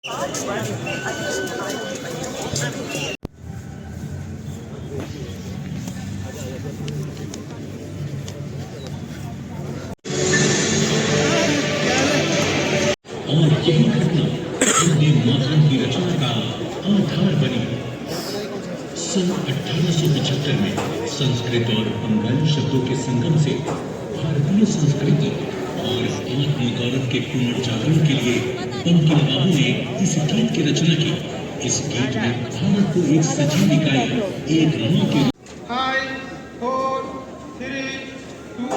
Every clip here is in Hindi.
और यही घटना वंदे मातरम की रचना का आधार बनी। सन 1875 में संस्कृत और बंगाली शब्दों के संगम से भारतीय संस्कृति और आत्मगौरव के पुनर्जागरण के लिए बंकिम बाबू ने इस गीत की रचना की। इस गीत में भारत को एक सजीव इकाई, एक मां के 5 4 3 2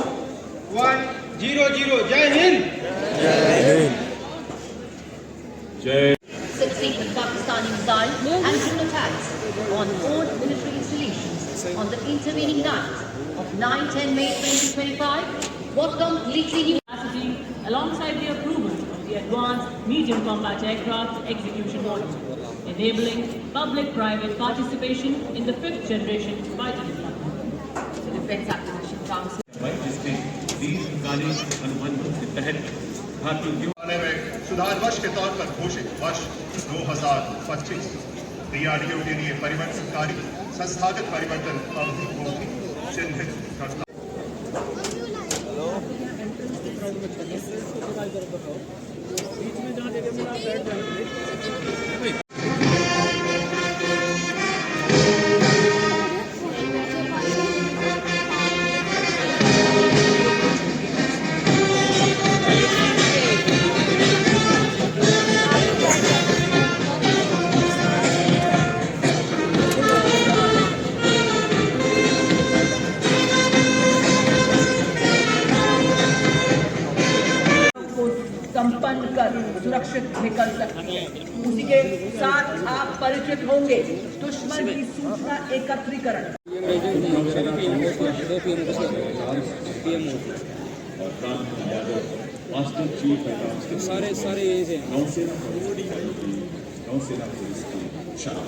1 0 0। जय हिंद। जय। Succeeded Pakistani missile and drone attacks on all military installations on the intervening night of 9-10 May 2025 was completely new. Alongside the approval of the Advanced Medium Combat Aircraft Execution Model, enabling public-private participation in the 5th generation fighter deployment. The Defence Acquisition Council. जिसने दीर्घकालीन अनुबंधों के तहत भारतीय में सुधार वर्ष के तौर पर घोषित वर्ष 2025 डीआरडीओ के लिए परिवर्तनकारी संस्थागत परिवर्तन अवधि को भी चिन्हित करता संपन्न कर सुरक्षित निकल सकती है। उसी के साथ आप परिचित होंगे दुश्मन की सूचना एकत्रीकरण। सारे नौसेना पुलिस की शान।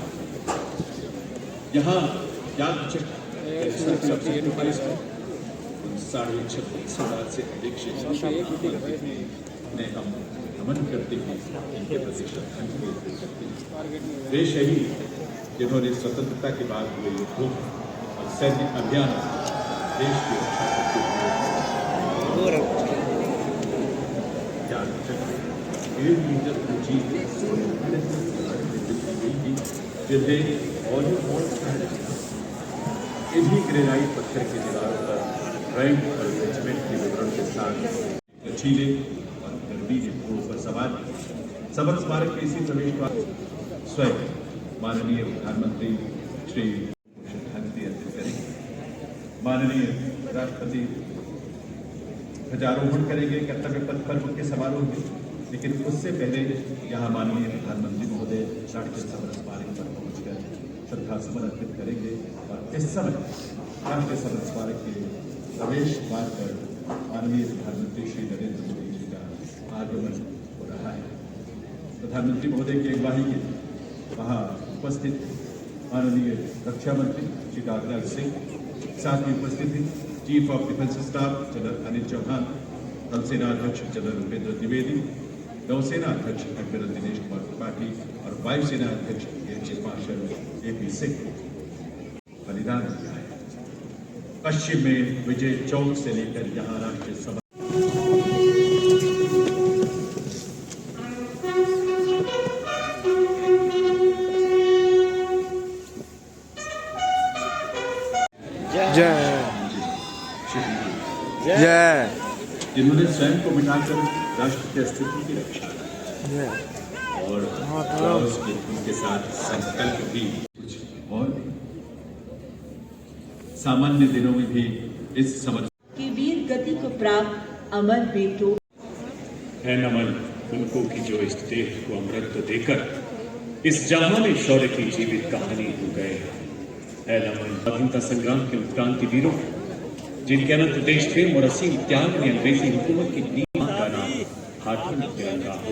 यहाँ साढ़े 36,000 से अधिक ने हम नमन करते हैं, इनके प्रति श्रद्धांजलि अर्पित करते हैं। वे शहीद जिन्होंने स्वतंत्रता के बाद हुए युद्धों और सैन्य अभियान देश की रक्षा करते हुए जिन्हें इन्हीं ग्रेनाइट पत्थर की दीवारों पर रैंक और रेजिमेंट के विवरण के साथ लचीले और गंभीर घोड़ों पर सवार समर स्मारक के इसी प्रवेश द्वार स्वयं माननीय प्रधानमंत्री श्री श्रद्धांजलि अर्पित करेंगे। माननीय राष्ट्रपति ध्वजारोहण करेंगे कर्तव्य पथ पर उनके समारोह में, लेकिन उससे पहले यहाँ माननीय प्रधानमंत्री महोदय राष्ट्रीय समर स्मारक पर पहुंचकर श्रद्धा सुमन अर्पित करेंगे। और इस समय राष्ट्रीय समर स्मारक के प्रवेश द्वार पर माननीय प्रधानमंत्री श्री नरेंद्र मोदी जी का आगमन हो रहा है। प्रधानमंत्री महोदय की अगुवाई के वहाँ उपस्थित माननीय रक्षा मंत्री श्री राजनाथ सिंह, साथ ही उपस्थित हैं chief of defence staff general Anil Chauhan, थल सेना अध्यक्ष जनरल उपेंद्र द्विवेदी, नौसेना अध्यक्ष एडमिरल दिनेश कुमार त्रिपाठी और वायुसेना अध्यक्ष air chief marshal AP Singh बलिदान दिया है। पश्चिम में विजय चौक से लेकर यहाँ राष्ट्रीय सभा जय जिन्होंने स्वयं को मिटाकर राष्ट्र के अस्तित्व की रक्षा की और उनके साथ संकल्प भी कुछ और सामान्य दिनों में भी इस समर की वीर गति को प्राप्त अमर बेटों है नमन उनको की जो इस देश को अमृत देकर इस जहां में शौर्य की जीवित कहानी हो गए। है नमन स्वाधीनता संग्राम के उत्क्रांति वीरों जिनके अनंत देश प्रेम और असीम त्याग में अंग्रेजी हुकूमत की नींव का नाम हाथों में तिरंगा हो,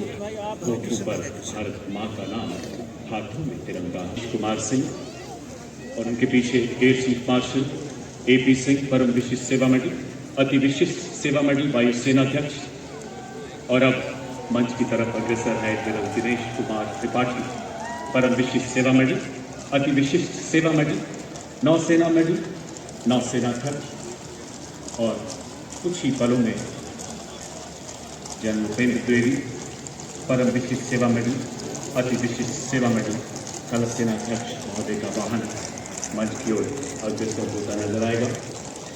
होठों पर भारत माँ का नाम हाथों में तिरंगा। कुमार सिंह और उनके पीछे air chief marshal AP Singh परम विशिष्ट सेवा मेडल, अति विशिष्ट सेवा मेडल वायुसेना अध्यक्ष और अब मंच की तरफ अग्रसर है एडमिरल दिनेश कुमार त्रिपाठी, परम विशिष्ट सेवा मेडल, अति विशिष्ट सेवा मेडल, नौसेना मेडल, नौसेना ध्वज और कुछ ही पलों में जनरल उपेंद्र द्विवेदी, परम विशिष्ट सेवा मेडल, अति विशिष्ट सेवा मेडल, थल सेनाध्यक्ष महोदय का वाहन मंच की ओर अग्रसर होता नजर आएगा।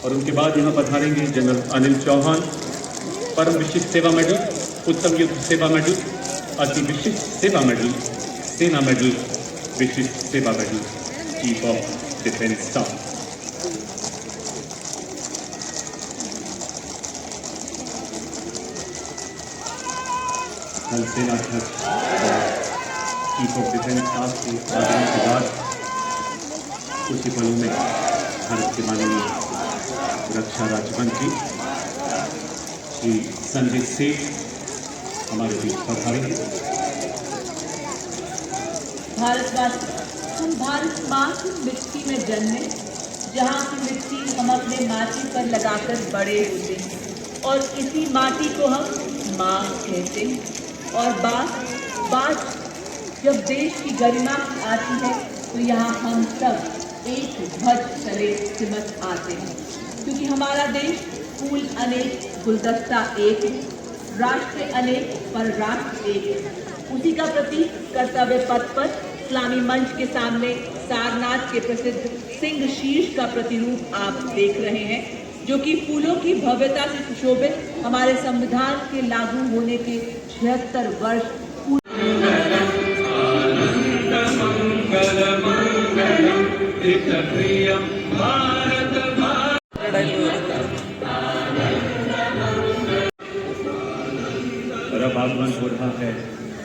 और उनके बाद यहाँ पधारेंगे जनरल अनिल चौहान, परम विशिष्ट सेवा मेडल, उत्तम युद्ध सेवा मेडल, अति विशिष्ट सेवा मेडल, सेना मेडल, विशिष्ट सेवा medal, chief of defence staff. थल सेनाध्यक्ष चीफ ऑफ डिफेंस स्टाफ के आगमन के बाद कुछ ही पलों में भारत के माननीय रक्षा राज्य मंत्री श्री संजय सेठ हमारे बीच पधारेंगे। भारतवासी, हम भारत माँ की मिट्टी में जन्मे, जहाँ की मिट्टी हम अपने माटी पर लगाकर बड़े होते हैं और इसी माटी को हम माँ कहते हैं। और बात जब देश की गरिमा आती है तो यहाँ हम सब एक ध्वज तले सिमट आते हैं, क्योंकि हमारा देश फूल अनेक गुलदस्ता एक है, राष्ट्र अनेक पर राष्ट्र एक है। उसी का प्रतीक कर्तव्य पथ पर इस्लामी मंच के सामने सारनाथ के प्रसिद्ध सिंह शीर्ष का प्रतिरूप आप देख रहे हैं, जो कि फूलों की भव्यता से सुशोभित हमारे संविधान के लागू होने के 76 वर्ष और अब आगमन हो रहा है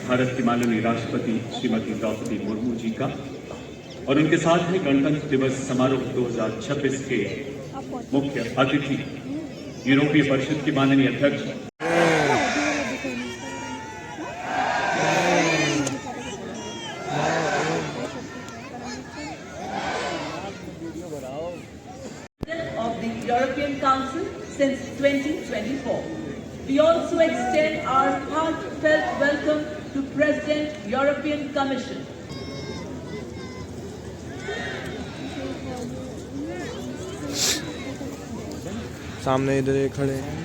भारत की माननीय राष्ट्रपति श्रीमती द्रौपदी मुर्मू जी का, और उनके साथ में गणतंत्र दिवस समारोह 2026 के मुख्य अतिथि यूरोपीय परिषद के माननीय अध्यक्ष of the European Council since 2024. We also extend our heartfelt welcome to President European Commission. सामने इधर ये खड़े हैं।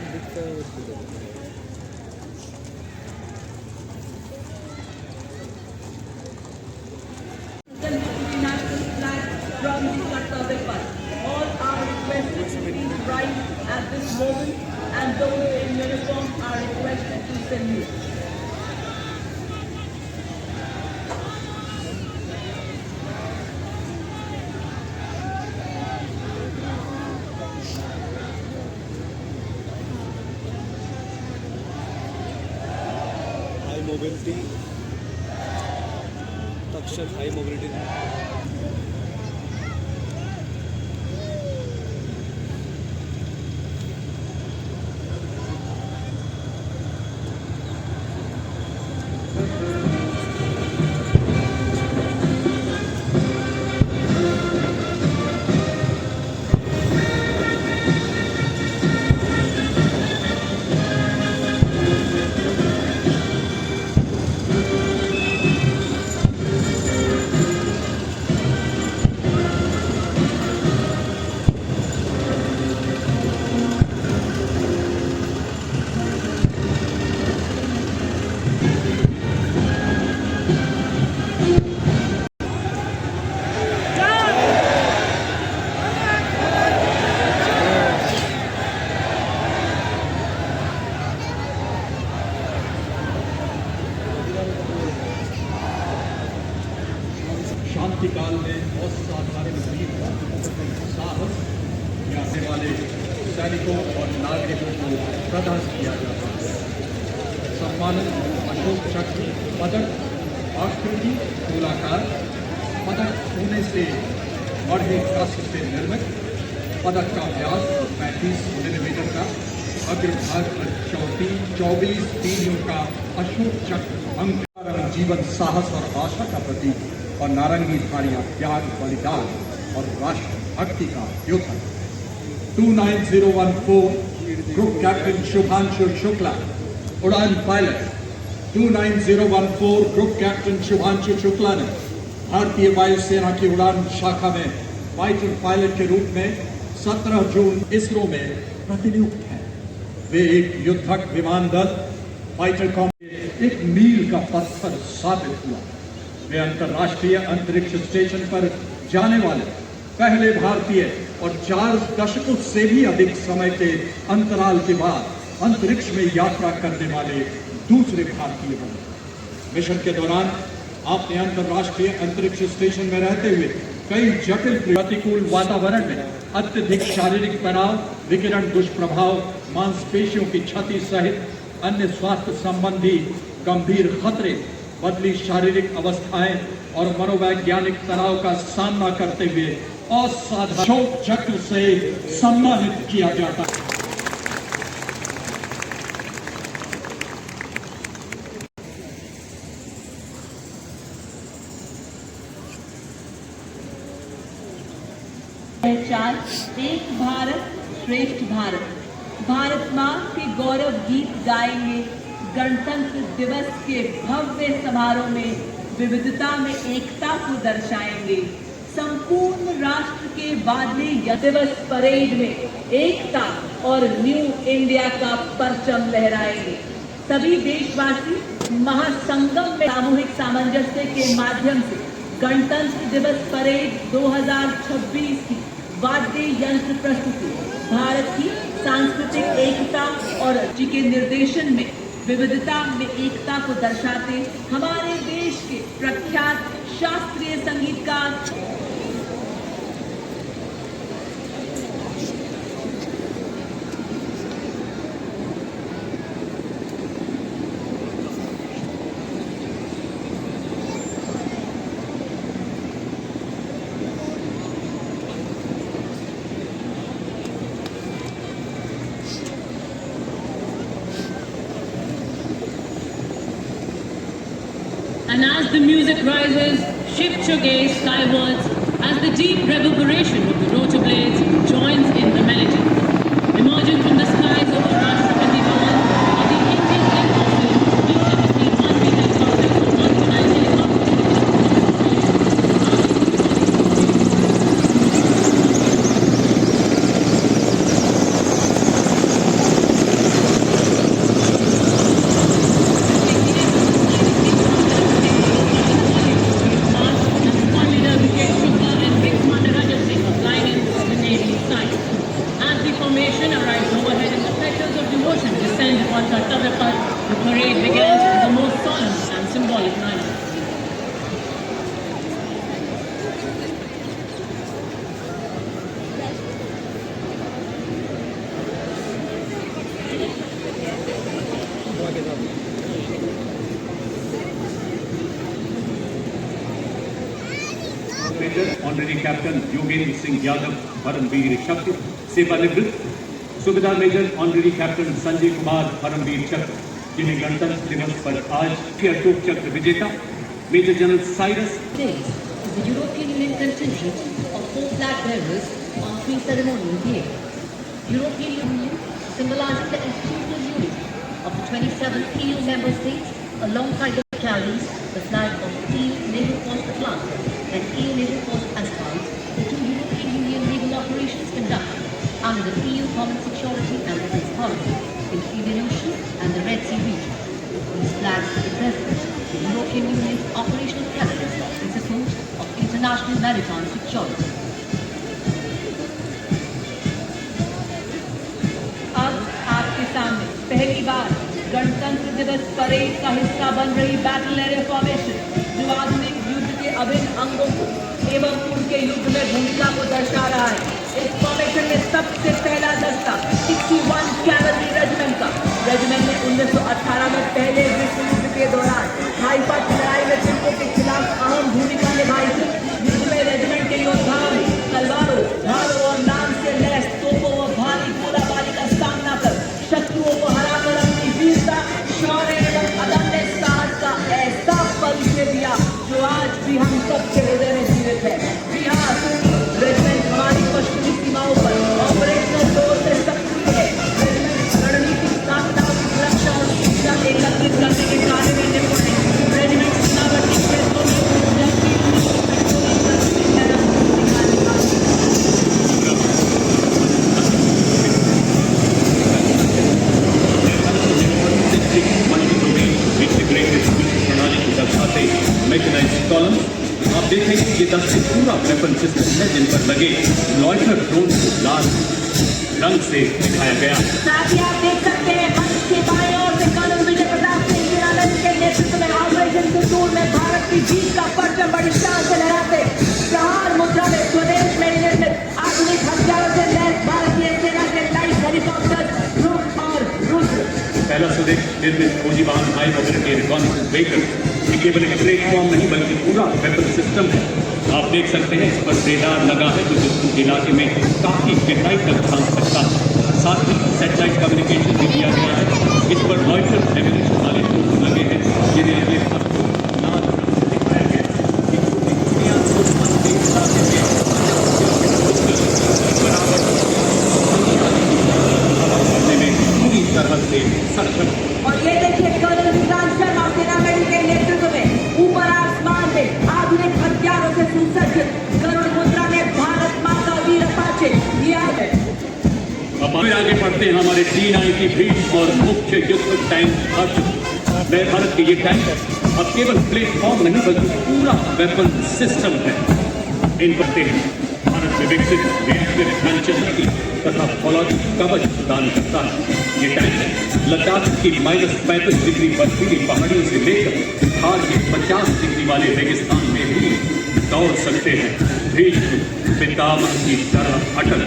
National flag from the Kartavya Path. All are requested to please rise at this moment, and those in uniform are requested to salute. High mobility, Takshak high mobility. शांति काल में असाधारण वीर साहस यादने वाले सैनिकों और नागरिकों को प्रदान किया जाता है। सम्मानित अशोक चक्र पदक आकृति गोलाकार पदक होने से बढ़े कांस्य से निर्मित पदक का व्यास 35 मिलीमीटर का, अग्रभाग पर 24 तीलियों का अशोक चक्र अंक, जीवन साहस और आशा का प्रतीक और नारंगी धारियां त्याग बलिदान और राष्ट्र भक्ति का द्योतक। 29014 ग्रुप कैप्टन शुभांशु शुक्ला, उड़ान pilot 29014 group captain Shubhanshu Shukla ने भारतीय वायुसेना की उड़ान शाखा में फाइटर पायलट के रूप में 17 जून इसरो में प्रतिनियुक्त हैं। वे एक युद्धक विमान दल फाइटर कॉम्बैट एक मील का पत्थर साबित हुआ। वे अंतर्राष्ट्रीय अंतरिक्ष स्टेशन पर जाने वाले पहले भारतीय और 4 दशकों से भी अधिक समय के अंतराल के बाद अंतरिक्ष में यात्रा करने वाले दूसरे भारतीय बने। मिशन के दौरान आपने अंतर्राष्ट्रीय अंतरिक्ष स्टेशन में रहते हुए कई जटिल प्रतिकूल वातावरण में अत्यधिक शारीरिक तनाव, विकिरण दुष्प्रभाव, मांसपेशियों की क्षति सहित अन्य स्वास्थ्य संबंधी गंभीर खतरे, बदली शारीरिक अवस्थाएं और मनोवैज्ञानिक तनाव का सामना करते हुए असाधारण अशोक चक्र से सम्मानित किया जाता है। पहचान एक भारत श्रेष्ठ भारत। भारत माँ के गौरव गीत गाएंगे। गणतंत्र दिवस के भव्य समारोह में विविधता में एकता को दर्शाएंगे। संपूर्ण राष्ट्र के बादले दिवस परेड में एकता और न्यू इंडिया का परचम लहराएंगे। सभी देशवासी महासंगम में सामूहिक सामंजस्य के माध्यम से गणतंत्र दिवस परेड 2026 की वाद्य यंत्र प्रस्तुति भारत की सांस्कृतिक एकता और जी के निर्देशन में विविधता में एकता को दर्शाते हमारे देश के प्रख्यात शास्त्रीय संगीतकार And as the music rises, shift your gaze skywards as the deep reverberation of the rotor blades joins in the melody. Emerging from the skies over Rashtrapati Bhavan are the Indian Air Force's B-17 1-meter targets for multi-line helicopters. The parade begins with the most solemn and symbolic manner. Major honorary captain Yogendra Singh Yadav Paramvir Chakra सेवानिवृत्त, सूबेदार major honorary captain Sanjay Kumar Paramvir Chakra, जिन्हें गणतंत्र दिवस पर आज के अशोक चक्र विजेता major general Cyrus Days, the European Union contingent of 4 flag bearers on pre-ceremonial day. European Union symbolizing the institutional unity of the 27 EU member states alongside the carries the flag of EU Naval Force Atlanta and EU Naval Force Aspide, the 2 European Union naval operations conducted under the EU Common Security and Defence Policy in the Indian Ocean and the Red Sea region. These flags represent the European Union's operational presence in support of international maritime security. अब आपके सामने पहली बार गणतंत्र दिवस परेड का हिस्सा बन रही बैटल एरिया फॉर्मेशन, जो आधुनिक युद्ध के अभिन्न अंगों को एवं उनके युद्ध में भूमिका को दर्शा रहा है। इस फॉर्मेशन में सबसे पहला दस्ता 61 कैवलरी रेजिमेंट का। रेजिमेंट ने 1918 में पहले विश्व युद्ध के दौरान हाइफा की लड़ाई में तुर्कों के खिलाफ अहम भूमिका निभाई थी। युद्ध में रेजिमेंट के योद्धाओं ने तलवारों, ढालों और नाम से लैस तोपों और भारी गोलाबारी का सामना कर शत्रुओं को हराकर अपनी वीरता, शौर्य एवं अदम्य साहस का ऐसा परिचय दिया जो आज भी हम सबके हृदय में जीवित है। जी हाँ, रेजिमेंट हमारी पश्चिमी सीमाओं पर ऑपरेशन मैकेनाइज्ड कॉलम। आप देखेंगे ये 10 से पूरा वेपन सिस्टम है जिन पर लगे लॉयटर ड्रोन को लाल रंग से दिखाया गया। साथ ही आप देख सकते हैं मंच के बाएं ओर से कर्नल विजय प्रताप सिंह जिनालंद के नेतृत्व में ऑपरेशन सिंदूर में भारत की जीत का परचम बड़ी शान से लहराते प्रहार मुद्रा में स्वदेश में निर्मित आधुनिक हथियारों से लैस भारतीय सेना के लाइट हेलीकॉप्टर रुद्र और रुद्र। पहला स्वदेश निर्मित फौजी वाहन हाई मोबिलिटी रिकॉन्नेसेंस व्हीकल ये केवल एक प्लेटफॉर्म नहीं बल्कि पूरा वेपन सिस्टम है। आप देख सकते हैं इस पर रेडार लगा है जो दुश्मन के इलाके में काफी गहराई तक झांक सकता है। साथ ही सैटेलाइट कम्युनिकेशन भी दिया गया है। इस पर लॉयटर एमिनेशन वाले ड्रोन लगे हैं जिन्हें अगले आपको लाल रंग से दिखाया गया है। ये छोटी गोलियां दुश्मन के इलाके में बराबर करने में पूरी तरह से सक्षम। और ये देखिए कर्नल विक्रांत शर्मा सेना के नेतृत्व में ऊपर आसमान में आधुनिक हथियारों से सुसज्जित गरुड़ मुद्रा में भारत माता वीर अपाचे किया है। अब आगे बढ़ते हैं हमारे T-90 भीष्म और मुख्य युद्ध टैंक अर्जुन। नए भारत के ये टैंक अब केवल प्लेटफॉर्म नहीं बल्कि पूरा वेपन सिस्टम है। इन पर भारत में विकसित रिएक्टिव रणनीति तथा फौलादी कवच प्रदान करता है। ये टैंक लद्दाख की -35 डिग्री बर्फीली पहाड़ियों से लेकर थार के 50 डिग्री वाले रेगिस्तान में भी दौड़ सकते हैं। भीष्म पितामह की तरह अटल,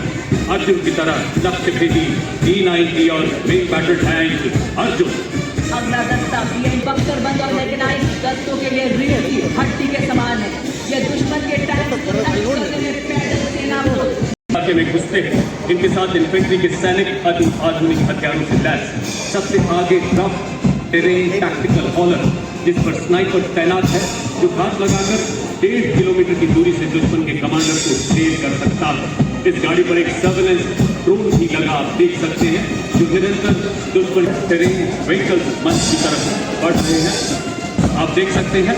अर्जुन की तरह लक्ष्य भेदी T-90 और मेन बैटल टैंक अर्जुन। अगला दस्ता BM बख्तरबंद और मैकेनाइज्ड दस्तों के लिए रीढ़ की हड्डी के समान है। यह दुश्मन के टैंक पैदल सेना को इलाके में घुसते हैं। इनके साथ इन्फेंट्री के सैनिक आधुनिक हथियारों से लैस। सबसे आगे रफ टेरेन टैक्टिकल हॉलर जिस पर स्नाइपर तैनात है जो घात लगाकर 1.5 किलोमीटर की दूरी से दुश्मन के कमांडर को ढेर कर सकता है। इस गाड़ी पर एक सर्वेलेंस ड्रोन भी लगा आप देख सकते हैं जो निरंतर दुश्मन टेरेन व्हीकल्स मंच की तरफ बढ़ रहे हैं। आप देख सकते हैं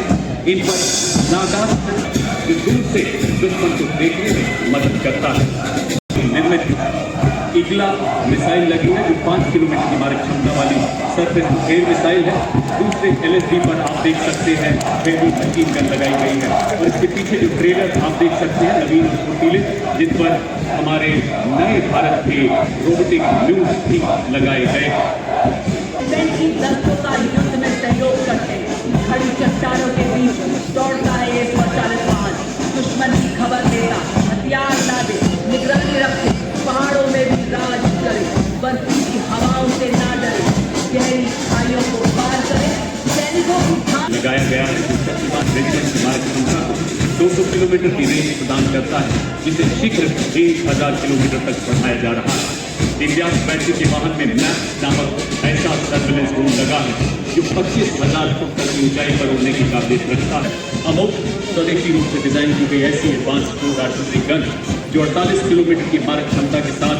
इन पर नागाज जो दूर से दुश्मन को देखने में मदद करता है। निर्मित इगला मिसाइल लगी है जो 5 किलोमीटर की मारक क्षमता वाली सरफेस एयर मिसाइल है। दूसरे LSD पर आप देख सकते हैं हेवी मशीन गन लगाई गई है और इसके पीछे जो ट्रेलर आप देख सकते हैं नवीन और फुर्तीले जिन पर हमारे नए भारत के रोबोटिक न्यूज भी लगाए गए। दस्तों का युद्ध में सहयोग करते हैं। खड़ी चट्टानों के बीच दौड़ता है ये स्वचालित वाहन। दुश्मन की खबर देता, हथियार ना दे, निगरानी रखे, पहाड़ों में भी राज करे, बर्फीली हवाओं से ना डरे, गहरी खाइयों को पार करे, सैनिकों की लगाया गया है जो शक्तिमान रेजिमेंट की मारक क्षमता को 200 किलोमीटर की रेंज प्रदान करता है जिसे शीघ्र 1000 किलोमीटर तक बढ़ाया जा रहा है। इंडिया बैटरी के वाहन में मैप नामक ऐसा सर्वेलेंस ड्रोन लगा है जो 25,000 फुट तक की ऊंचाई पर उड़ने की काबिलियत रखता है। अमोक स्वदेशी रूप से डिजाइन की गई ऐसी एडवांस फोर्ड आर्टिलरी गन जो 48 किलोमीटर की मारक क्षमता के साथ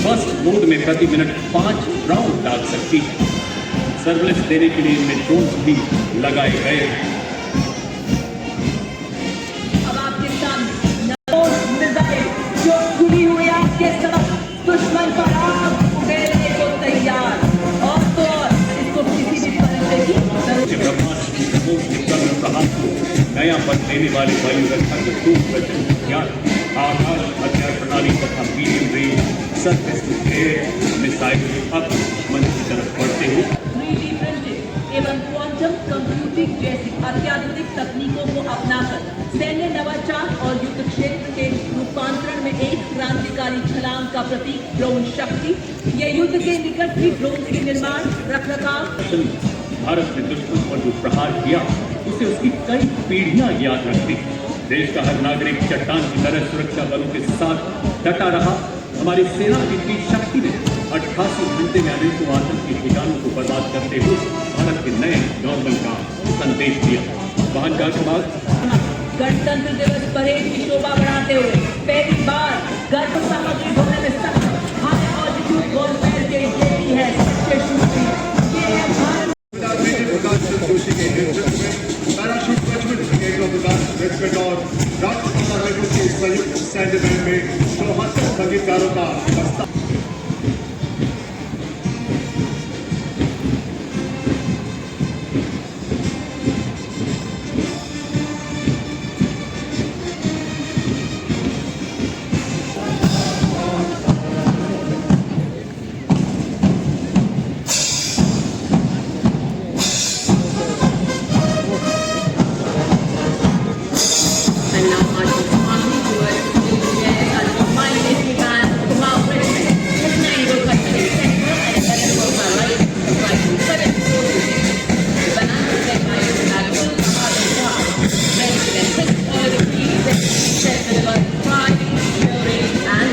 फर्स्ट मोड में प्रति मिनट 5 राउंड दाग सकती है। सर्वेलेंस देने के लिए इनमें ड्रोन भी लगाए गए हैं। अब आपके सामने मिसाइल जो खुली हुई आपके तरफ दुश्मन पर आग उड़ेलने को तैयार और तो और इसको किसी भी तरह की नया पद देने वाले वायु रक्षा के 2 हथियार आकाश हथियार प्रणाली तथा medium range surface to air missile अब मन की तरफ बढ़ते हुए 3D प्रिंटिंग एवं क्वांटम कंप्यूटिंग जैसी अत्याधुनिक तकनीकों को अपनाकर सैन्य नवाचार और युद्ध क्षेत्र के रूपांतरण में एक क्रांतिकारी छलांग का प्रतीक ड्रोन शक्ति। ये युद्ध के निकट भी ड्रोन के निर्माण रखरखाव भारत ने दुश्मन पर जो प्रहार किया उसे उसकी कई पीढ़ियां याद रखती। देश का हर नागरिक चट्टान की तरह सुरक्षा बलों के साथ डटा रहा। हमारी सेना की इतनी शक्ति ने 88 घंटे में अनेकों आतंकी ठिकानों को बर्बाद करते हुए भारत के नए नॉर्मल का संदेश दिया। वाहन का गणतंत्र दिवस परेड की शोभा बढ़ाते हुए पहली बार गर्भ सामग्री ढोने में सक्षम हाई ऑल्टीट्यूड वॉरफेयर के ये है सच्चे शूरवीर। ये है भारत जोशी के नेतृत्व में parachute regiment brigade of West Bengal राष्ट्रपति हाईकोर्ट के संयुक्त सैन्य बैंड में 74 संगीतकारों का बस्ता। and quick order of keys and set deliver pride, glory, and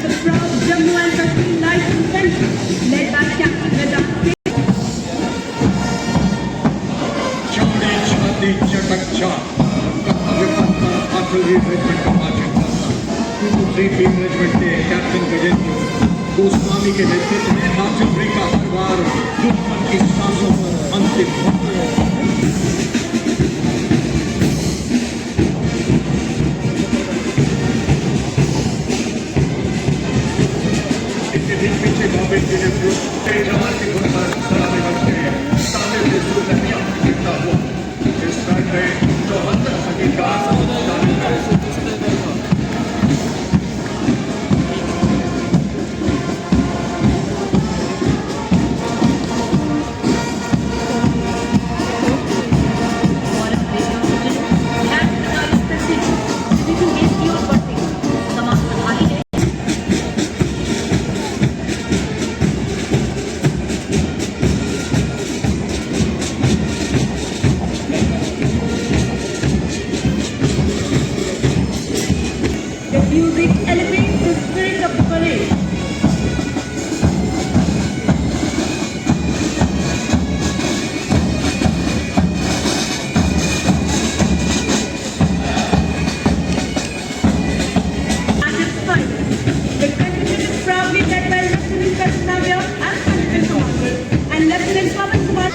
The proud Jammu and Kashmir License Center, led by Captain Vedant Singh. चौड़ी छाती चटक चाक विपत्ता आर्टिलरी रेजिमेंट का मार्चिंग करता 223 रेजिमेंट के कैप्टन गजेंद्र गोस्वामी के नेतृत्व में आर्टिलरी का हर बार दुश्मन की सांसों पर अंतिम इसके ठीक पीछे बॉम्बे के लिए कई जवान की धुन पर सलामी बजते हैं सामने से शुरू करनिया गिरता हुआ इस रात में 74 संगीतकार शामिल हैं The music elevates the spirit of the parade. At its finest, the contingent is proudly led by Lieutenant Colonel Navyar as Contingent Commander and Lieutenant Pawan Kumar.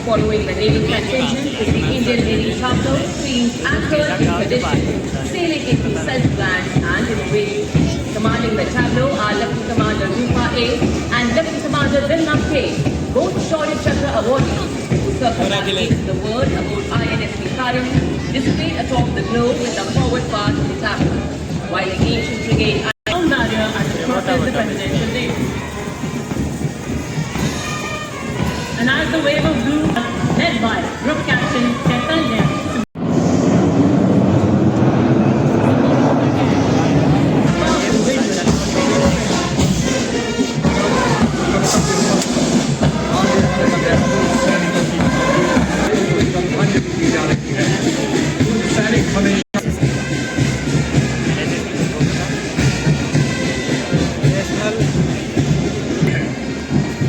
Following the naval contingent is the Indian Navy Chapter, team anchored in tradition, sailing into self-planned and innovation. Commanding the tableau are Lieutenant Commander Rupa A and Lieutenant Commander Dilna K, both Shaurya Chakra awardees, who circumnavigated the world aboard INS Karin, displayed atop the globe in the forward part of the tableau, while the ancient brigade Down barrier as it crosses the presidential day. And as the wave of blue, led by Group Captain Chaitanya.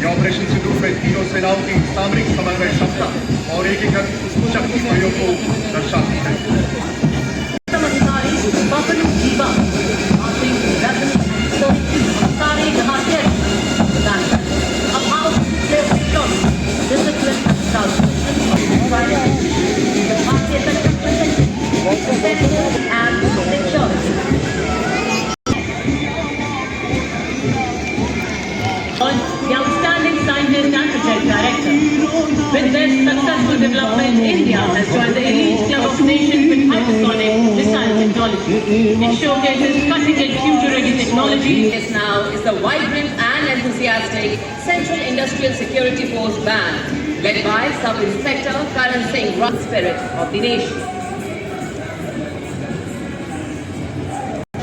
Operation Sindoor में तीनों सेनाओं की सामरिक समन्वय क्षमता और एकीकृत शक्ति प्रयोग को दर्शाती है Samadhikari, Papan Jiva, Martin Ratan, so Sari Gahasya, a powerful self-control, discipline and self-control, the Bharatiya Tantra presented, and security. The outstanding scientist and project director. With this successful development, India has joined the elite club of nations with hypersonic missile technology. It showcases cutting-edge future-ready technology. This now is the vibrant and enthusiastic Central Industrial Security Force Band, led by Sub-Inspector Karan Singh, rock spirit of the nation.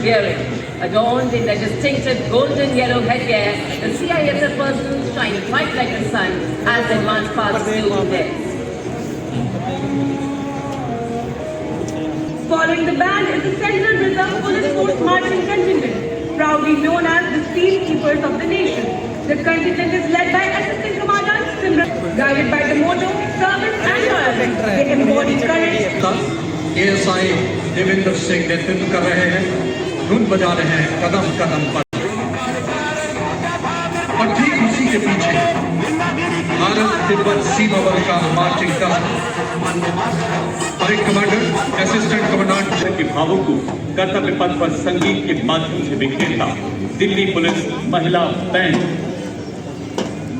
Herein, adorned in their distinctive golden yellow headgear, the CISF personnel shine bright like the sun as they advance past building decks. Following the band is the Central Reserve Police Force Marching Contingent, proudly known as the Peacekeepers of the nation. The contingent is led by Assistant Commander Simran, guided by the motto, service and loyalty. They embody courage. ASI Devendra Singh नेतृत्व कर रहे हैं धुन बजा रहे हैं कदम कदम पर और ठीक उसी के पीछे भारत तिब्बत सीमा बल का मार्चिंग कर और एक कमांडर असिस्टेंट कमांडेंट के भावों को कर्तव्य पथ पर संगीत के माध्यम से बिखेरता दिल्ली पुलिस महिला बैंड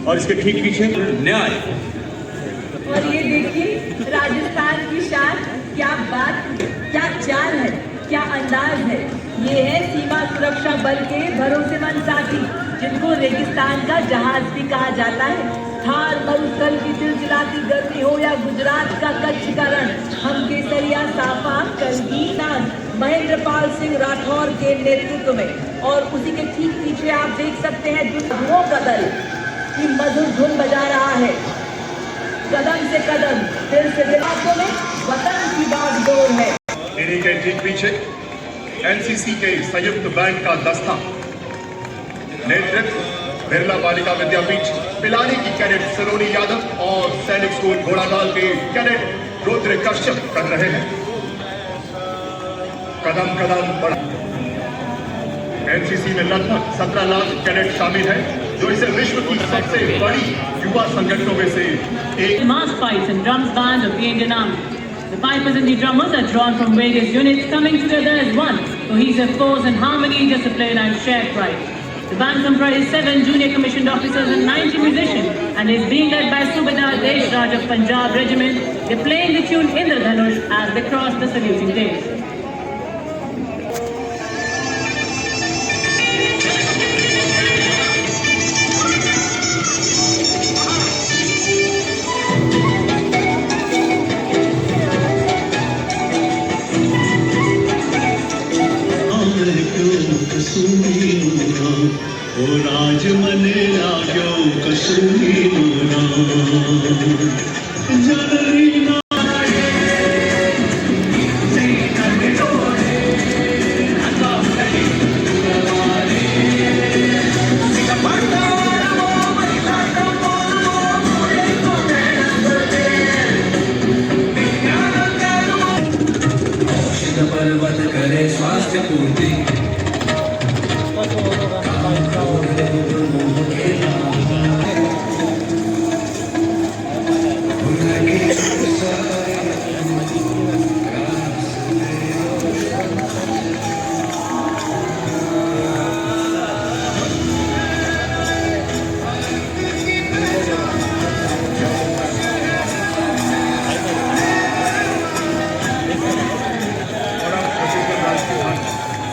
और इसके ठीक पीछे न्याय। और ये देखिए राजस्थान की शान, क्या बात, क्या चाल है, क्या अंदाज है। ये है सीमा सुरक्षा बल के भरोसेमंद साथी, जिनको रेगिस्तान का जहाज भी कहा जाता है। थार मरुस्थल की चिलचिलाती गर्मी हो या गुजरात का कच्छ का रण, हम केसरिया साफा करगी नान महेंद्र पाल सिंह राठौर के नेतृत्व में। और उसी के ठीक पीछे आप देख सकते हैं दुश्मनों का दल की मधुर धुन बजा रहा है। कदम से कदम दिल से दिल आपको में वतन की बागडोर है। इन्हीं के ठीक पीछे एनसीसी के संयुक्त बैंक का दस्ता, नेतृत्व बिरला बालिका विद्यापीठ पिलानी की कैडेट सलोनी यादव और सैनिक स्कूल घोड़ागाल के कैडेट रुद्र कश्यप कर रहे हैं। कदम कदम बढ़ा। एनसीसी में लगभग 17 लाख कैडेट शामिल हैं, जो इसे विश्व की सबसे बड़ी युवा संगठनों में से एक। The mass pipes and drums band of the Indian Army. The pipers and the drummers are drawn from various units, coming together as one, cohesive force in harmony, discipline and shared pride. The band comprises 7 junior commissioned officers and 90 musicians and is being led by Subedar Desh Raj of Punjab Regiment. They're playing the tune Indradhanush as they cross the saluting dais. ओ राज मन लागो कसूरी जनरी पर्वत करे स्वास्थ्य पूर्ति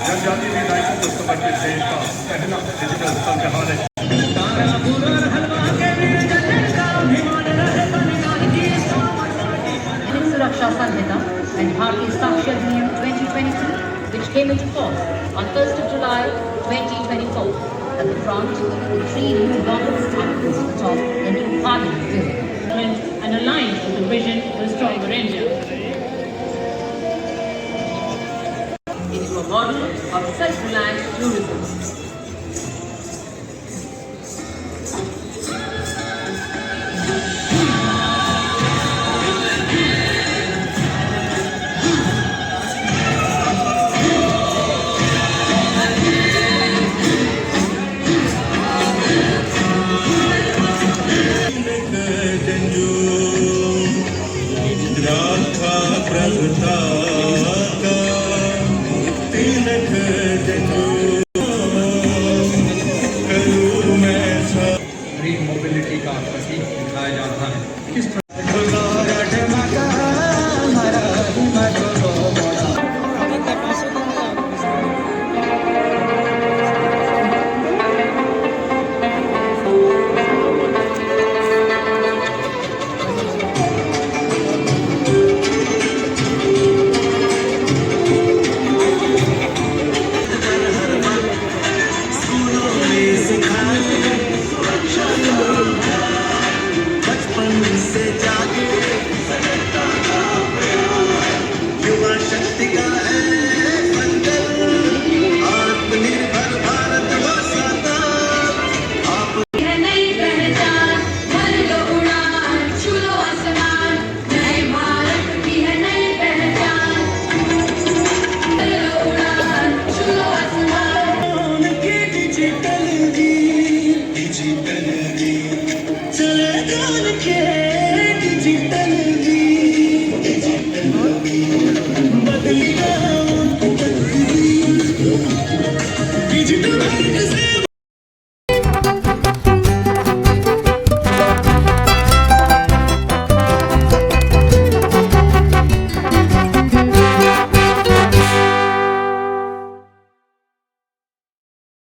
जनजाति विधायकों को समर्पित देश का पहला डिजिटल संग्रहालय। Suraksha Sanhita and Bharatiya Sakshya Adhiniam 2022, which came into force on 1st of July 2024. At the front, 3 new government statements atop the new Parliament building. And aligned with the vision of a stronger India. Into a model of self-reliant tourism. Green mobility का प्रतीक दिखाया जाता है। किस डिजिटल